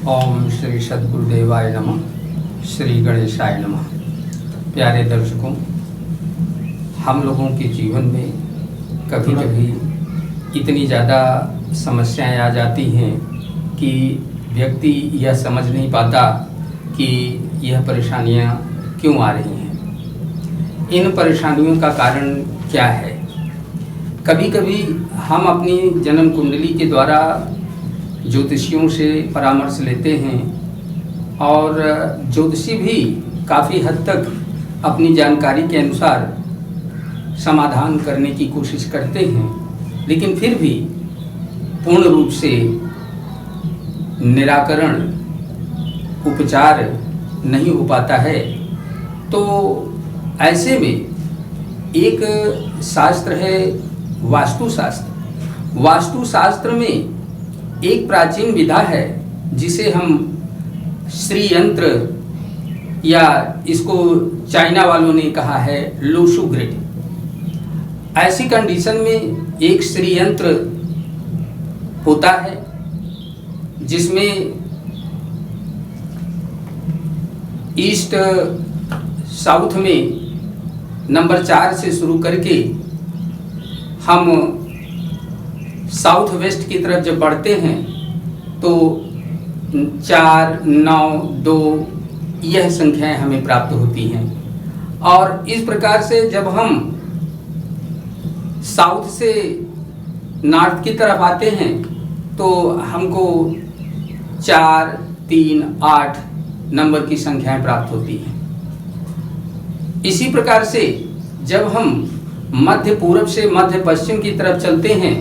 ओम श्री सद्गुरुदेवाय नमः। श्री गणेशाय नमः। प्यारे दर्शकों, हम लोगों के जीवन में कभी कभी इतनी ज़्यादा समस्याएं आ जाती हैं कि व्यक्ति यह समझ नहीं पाता कि यह परेशानियां क्यों आ रही हैं। इन परेशानियों का कारण क्या है? कभी कभी हम अपनी जन्म कुंडली के द्वारा ज्योतिषियों से परामर्श लेते हैं और ज्योतिषी भी काफ़ी हद तक अपनी जानकारी के अनुसार समाधान करने की कोशिश करते हैं, लेकिन फिर भी पूर्ण रूप से निराकरण उपचार नहीं हो पाता है। तो ऐसे में एक शास्त्र है वास्तुशास्त्र। वास्तुशास्त्र में एक प्राचीन विधा है जिसे हम श्री यंत्र, या इसको चाइना वालों ने कहा है लोशु ग्रिड। ऐसी कंडीशन में एक श्री यंत्र होता है जिसमें ईस्ट साउथ में नंबर 4 से शुरू करके हम साउथ वेस्ट की तरफ जब बढ़ते हैं तो 4, 9, 2 यह संख्याएं हमें प्राप्त होती हैं। और इस प्रकार से जब हम साउथ से नॉर्थ की तरफ आते हैं तो हमको 4, 3, 8 नंबर की संख्याएं प्राप्त होती हैं। इसी प्रकार से जब हम मध्य पूर्व से मध्य पश्चिम की तरफ चलते हैं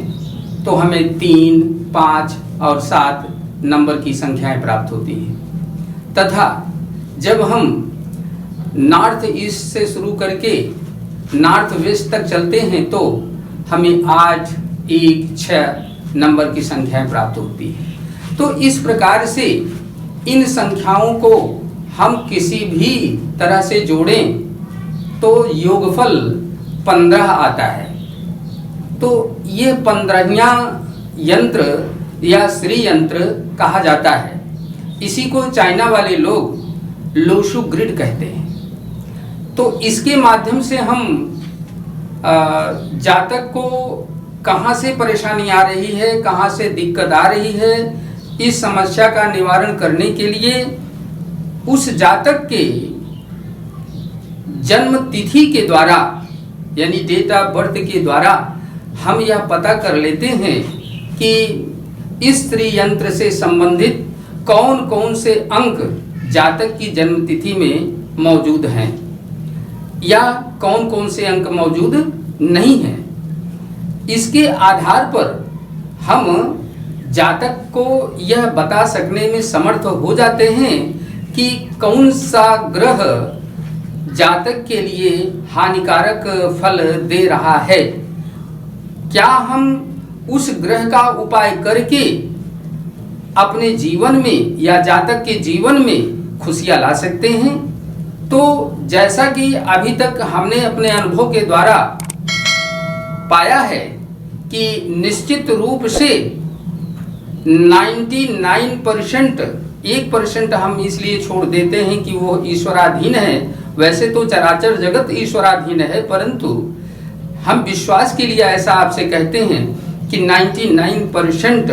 तो हमें 3, 5 और 7 नंबर की संख्याएं प्राप्त होती हैं। तथा जब हम नॉर्थ ईस्ट से शुरू करके नॉर्थ वेस्ट तक चलते हैं तो हमें 8, 1, 6 नंबर की संख्याएं प्राप्त होती हैं। तो इस प्रकार से इन संख्याओं को हम किसी भी तरह से जोड़ें तो योगफल 15 आता है। तो ये 15वां यंत्र या श्री यंत्र कहा जाता है। इसी को चाइना वाले लोग लोशु ग्रिड कहते हैं। तो इसके माध्यम से हम जातक को कहाँ से परेशानी आ रही है, कहाँ से दिक्कत आ रही है, इस समस्या का निवारण करने के लिए उस जातक के जन्म तिथि के द्वारा यानी डेट ऑफ बर्थ के द्वारा हम यह पता कर लेते हैं कि इस श्री यंत्र से संबंधित कौन कौन से अंक जातक की जन्म तिथि में मौजूद हैं या कौन कौन से अंक मौजूद नहीं हैं। इसके आधार पर हम जातक को यह बता सकने में समर्थ हो जाते हैं कि कौन सा ग्रह जातक के लिए हानिकारक फल दे रहा है। क्या हम उस ग्रह का उपाय करके अपने जीवन में या जातक के जीवन में खुशियां ला सकते हैं? तो जैसा कि अभी तक हमने अपने अनुभव के द्वारा पाया है कि निश्चित रूप से 99% 1% हम इसलिए छोड़ देते हैं कि वो ईश्वराधीन है। वैसे तो चराचर जगत ईश्वराधीन है, परंतु हम विश्वास के लिए ऐसा आपसे कहते हैं कि 99%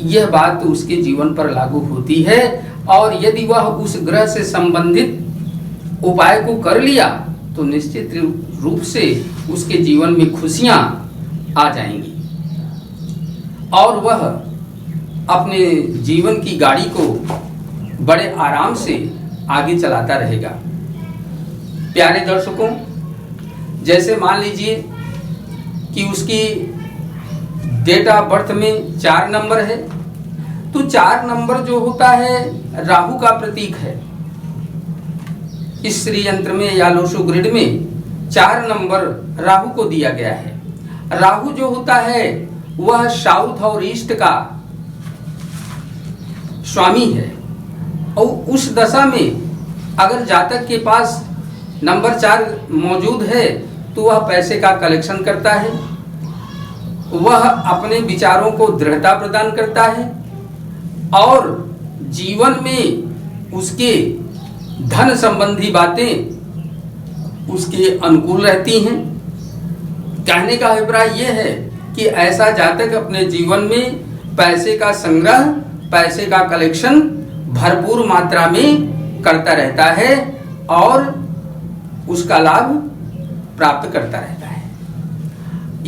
यह बात उसके जीवन पर लागू होती है। और यदि वह उस ग्रह से संबंधित उपाय को कर लिया तो निश्चित रूप से उसके जीवन में खुशियां आ जाएंगी और वह अपने जीवन की गाड़ी को बड़े आराम से आगे चलाता रहेगा। प्यारे दर्शकों, जैसे मान लीजिए कि उसकी डेट ऑफ बर्थ में 4 नंबर है, तो 4 नंबर जो होता है राहु का प्रतीक है। इस श्री यंत्र में या लोशु ग्रिड में 4 नंबर राहु को दिया गया है। राहु जो होता है वह साउथ और ईस्ट का स्वामी है और उस दशा में अगर जातक के पास नंबर 4 मौजूद है तो वह पैसे का कलेक्शन करता है, वह अपने विचारों को दृढ़ता प्रदान करता है और जीवन में उसके धन संबंधी बातें उसके अनुकूल रहती हैं। कहने का अभिप्राय यह है कि ऐसा जातक अपने जीवन में पैसे का संग्रह, पैसे का कलेक्शन भरपूर मात्रा में करता रहता है और उसका लाभ प्राप्त करता रहता है।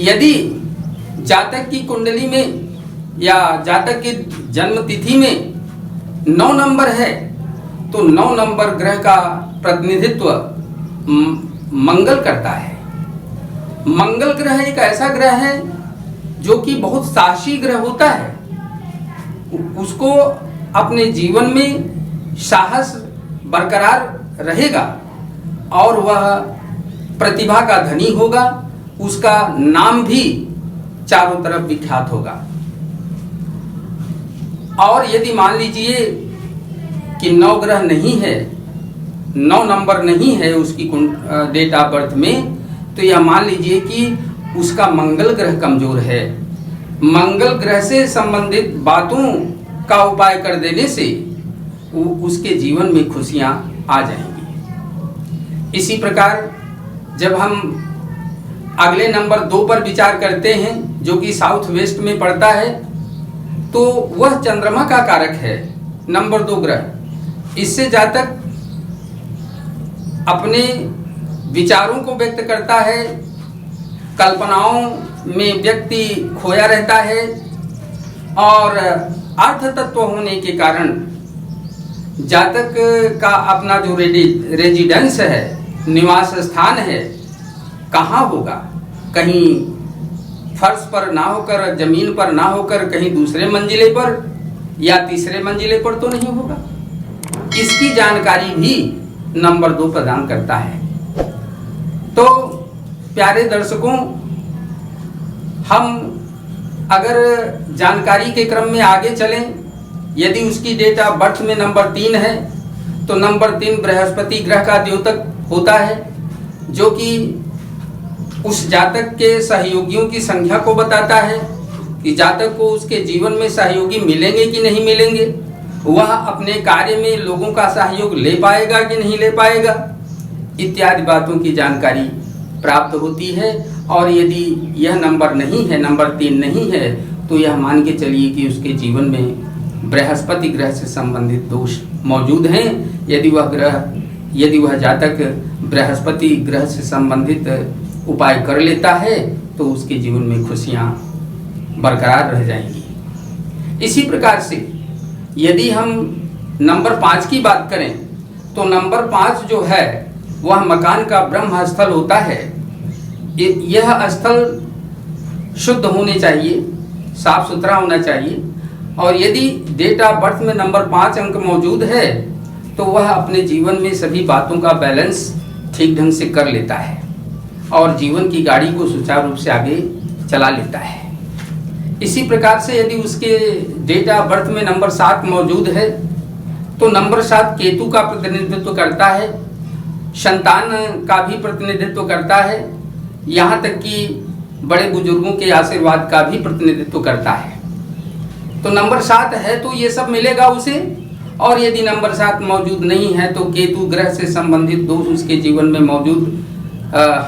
यदि जातक की कुंडली में या जातक की जन्म तिथि में 9 नंबर है तो 9 नंबर ग्रह का प्रतिनिधित्व मंगल करता है। मंगल ग्रह एक ऐसा ग्रह है जो कि बहुत साहसी ग्रह होता है। उसको अपने जीवन में साहस बरकरार रहेगा और वह प्रतिभा का धनी होगा। उसका नाम भी चारों तरफ विख्यात होगा। और यदि मान लीजिए कि 9 ग्रह नहीं है, 9 नंबर नहीं है उसकी डेट ऑफ बर्थ में, तो यह मान लीजिए कि उसका मंगल ग्रह कमजोर है। मंगल ग्रह से संबंधित बातों का उपाय कर देने से उसके जीवन में खुशियां आ जाएंगी। इसी प्रकार जब हम अगले नंबर 2 पर विचार करते हैं जो कि साउथ वेस्ट में पड़ता है, तो वह चंद्रमा का कारक है, नंबर 2 ग्रह। इससे जातक अपने विचारों को व्यक्त करता है, कल्पनाओं में व्यक्ति खोया रहता है और अर्थ तत्व होने के कारण जातक का अपना जो रेजिडेंस है, निवास स्थान है, कहाँ होगा? कहीं फर्श पर ना होकर, जमीन पर ना होकर कहीं दूसरे मंजिले पर या तीसरे मंजिले पर तो नहीं होगा। इसकी जानकारी भी नंबर 2 प्रदान करता है। तो प्यारे दर्शकों, हम अगर जानकारी के क्रम में आगे चलें, यदि उसकी डेट ऑफ बर्थ में नंबर 3 है तो नंबर 3 बृहस्पति ग्रह का द्योतक होता है, जो कि उस जातक के सहयोगियों की संख्या को बताता है कि जातक को उसके जीवन में सहयोगी मिलेंगे कि नहीं मिलेंगे, वह अपने कार्य में लोगों का सहयोग ले पाएगा कि नहीं ले पाएगा, इत्यादि बातों की जानकारी प्राप्त होती है। और यदि यह नंबर नहीं है, नंबर 3 नहीं है, तो यह मान के चलिए कि उसके जीवन में बृहस्पति ग्रह से संबंधित दोष मौजूद हैं। यदि वह जातक बृहस्पति ग्रह से संबंधित उपाय कर लेता है तो उसके जीवन में खुशियां बरकरार रह जाएंगी। इसी प्रकार से यदि हम नंबर 5 की बात करें तो नंबर 5 जो है वह मकान का ब्रह्म स्थल होता है। यह स्थल शुद्ध होने चाहिए, साफ सुथरा होना चाहिए। और यदि डेट ऑफ बर्थ में नंबर 5 अंक मौजूद है तो वह अपने जीवन में सभी बातों का बैलेंस ठीक ढंग से कर लेता है और जीवन की गाड़ी को सुचारू रूप से आगे चला लेता है। इसी प्रकार से यदि उसके डेट ऑफ बर्थ में नंबर 7 मौजूद है तो नंबर 7 केतु का प्रतिनिधित्व करता है, संतान का भी प्रतिनिधित्व करता है, यहाँ तक कि बड़े बुजुर्गों के आशीर्वाद का भी प्रतिनिधित्व करता है। तो नंबर 7 है तो ये सब मिलेगा उसे। और यदि नंबर 7 मौजूद नहीं है तो केतु ग्रह से संबंधित दोष उसके जीवन में मौजूद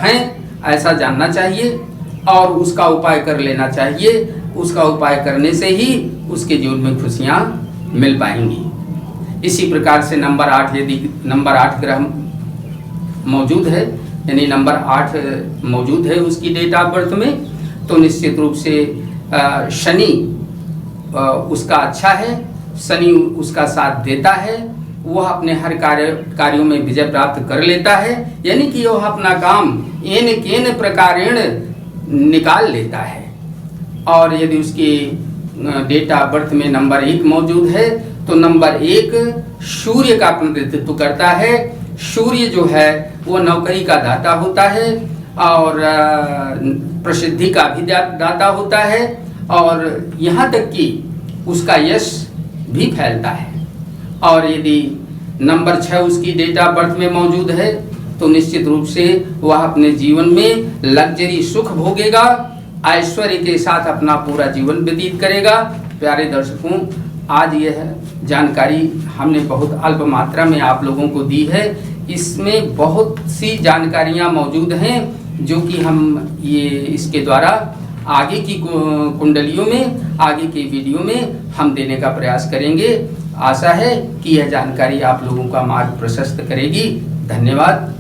हैं, ऐसा जानना चाहिए और उसका उपाय कर लेना चाहिए। उसका उपाय करने से ही उसके जीवन में खुशियाँ मिल पाएंगी। इसी प्रकार से नंबर 8, यदि नंबर 8 ग्रह मौजूद है, यानी नंबर 8 मौजूद है उसकी डेट ऑफ बर्थ में, तो निश्चित रूप से शनि उसका अच्छा है, शनि उसका साथ देता है, वह अपने हर कार्यों में विजय प्राप्त कर लेता है, यानी कि वह अपना काम एन केन प्रकारेण निकाल लेता है। और यदि उसकी डेट ऑफ बर्थ में नंबर 1 मौजूद है तो नंबर 1 सूर्य का प्रतिनिधित्व करता है। सूर्य जो है वो नौकरी का दाता होता है और प्रसिद्धि का भी दाता होता है और यहाँ तक कि उसका यश भी फैलता है। और यदि नंबर 6 उसकी डेट ऑफ बर्थ में मौजूद है तो निश्चित रूप से वह अपने जीवन में लग्जरी सुख भोगेगा, ऐश्वर्य के साथ अपना पूरा जीवन व्यतीत करेगा। प्यारे दर्शकों, आज यह जानकारी हमने बहुत अल्प मात्रा में आप लोगों को दी है। इसमें बहुत सी जानकारियां मौजूद हैं जो कि हम ये इसके द्वारा आगे की कुंडलियों में, आगे के वीडियो में हम देने का प्रयास करेंगे। आशा है कि यह जानकारी आप लोगों का मार्ग प्रशस्त करेगी। धन्यवाद।